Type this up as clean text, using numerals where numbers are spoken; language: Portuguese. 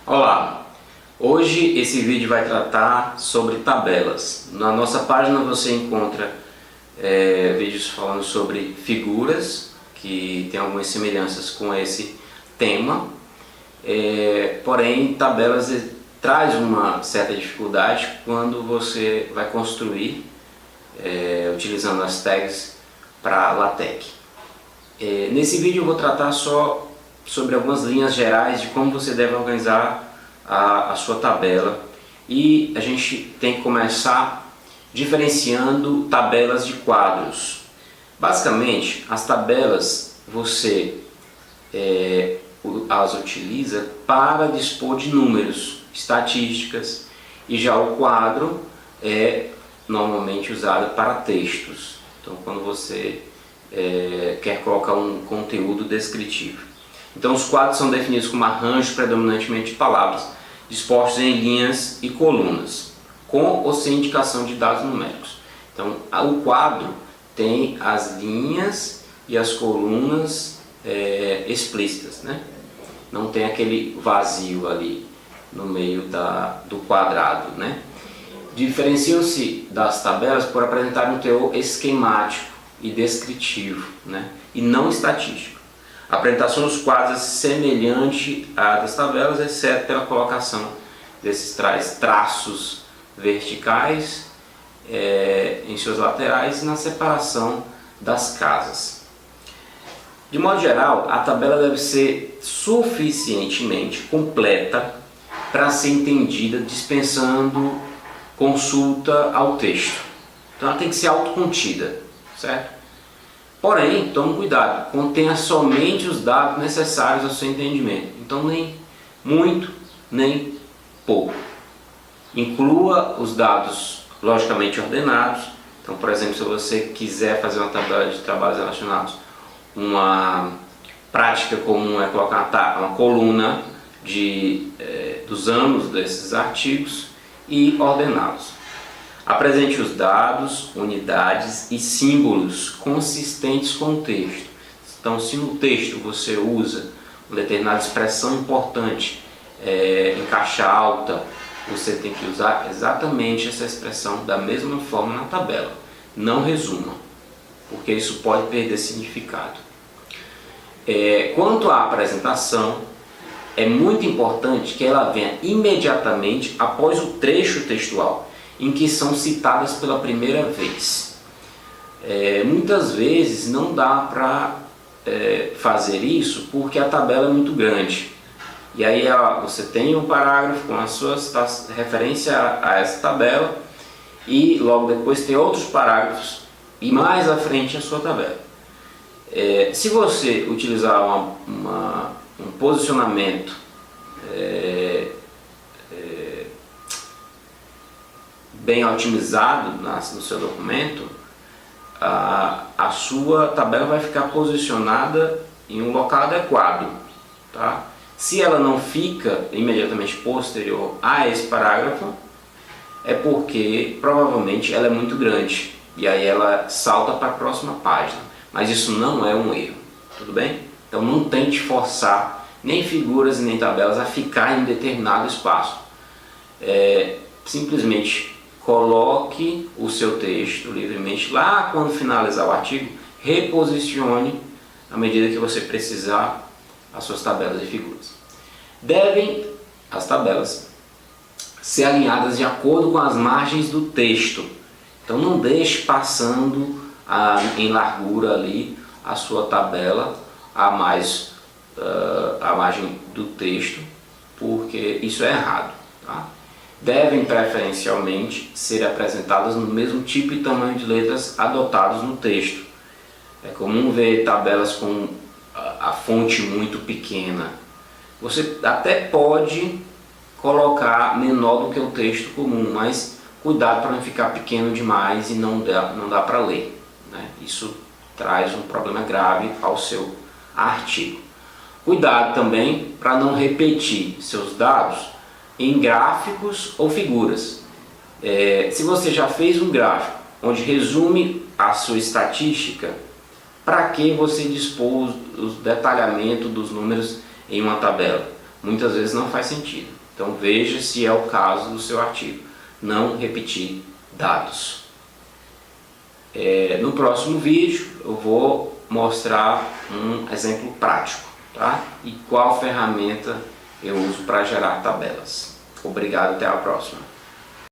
Olá! Hoje esse vídeo vai tratar sobre tabelas. Na nossa página você encontra vídeos falando sobre figuras, que tem algumas semelhanças com esse tema. Porém, tabelas traz uma certa dificuldade quando você vai construir utilizando as tags para LaTeX. Nesse vídeo eu vou tratar só sobre algumas linhas gerais de como você deve organizar a sua tabela, e a gente tem que começar diferenciando tabelas de quadros. Basicamente, as tabelas você as utiliza para dispor de números, estatísticas, e já o quadro é normalmente usado para textos. Então, quando você quer colocar um conteúdo descritivo. Então, os quadros são definidos como arranjos predominantemente de palavras dispostos em linhas e colunas, com ou sem indicação de dados numéricos. Então, o quadro tem as linhas e as colunas explícitas, né? Não tem aquele vazio ali no meio do quadrado, né? Diferenciam-se das tabelas por apresentar um teor esquemático e descritivo, né? E não estatístico. A apresentação dos quadros é semelhante à das tabelas, exceto pela colocação desses traços verticais em seus laterais e na separação das casas. De modo geral, a tabela deve ser suficientemente completa para ser entendida dispensando consulta ao texto. Então ela tem que ser autocontida, certo? Porém, tome cuidado, contenha somente os dados necessários ao seu entendimento. Então, nem muito, nem pouco. Inclua os dados logicamente ordenados. Então, por exemplo, se você quiser fazer uma tabela de trabalhos relacionados, uma prática comum é colocar uma coluna dos anos desses artigos e ordená-los. Apresente os dados, unidades e símbolos consistentes com o texto. Então, se no texto você usa uma determinada expressão importante em caixa alta, você tem que usar exatamente essa expressão da mesma forma na tabela. Não resuma, porque isso pode perder significado. Quanto à apresentação, é muito importante que ela venha imediatamente após o trecho textual em que são citadas pela primeira vez. Muitas vezes não dá para fazer isso porque a tabela é muito grande. E aí você tem um parágrafo com a sua referência a essa tabela, e logo depois tem outros parágrafos e mais à frente a sua tabela. Se você utilizar um posicionamento bem otimizado no seu documento, a sua tabela vai ficar posicionada em um local adequado, tá? Se ela não fica imediatamente posterior a esse parágrafo, é porque provavelmente ela é muito grande e aí ela salta para a próxima página, mas isso não é um erro, tudo bem? Então não tente forçar nem figuras e nem tabelas a ficar em determinado espaço. Simplesmente coloque o seu texto livremente lá. Quando finalizar o artigo, reposicione à medida que você precisar as suas tabelas e figuras. Devem as tabelas ser alinhadas de acordo com as margens do texto. Então não deixe passando em largura ali a sua tabela a margem do texto, porque isso é errado, tá? Devem preferencialmente ser apresentadas no mesmo tipo e tamanho de letras adotados no texto. É comum ver tabelas com a fonte muito pequena. Você até pode colocar menor do que o texto comum, mas cuidado para não ficar pequeno demais e não dá para ler, né? Isso traz um problema grave ao seu artigo. Cuidado também para não repetir seus dados em gráficos ou figuras. Se você já fez um gráfico onde resume a sua estatística, para que você dispor o detalhamento dos números em uma tabela? muitas vezes não faz sentido. Então veja se é o caso do seu artigo. Não repetir dados. No próximo vídeo eu vou mostrar um exemplo prático, tá? E qual ferramenta eu uso para gerar tabelas. Obrigado, até a próxima.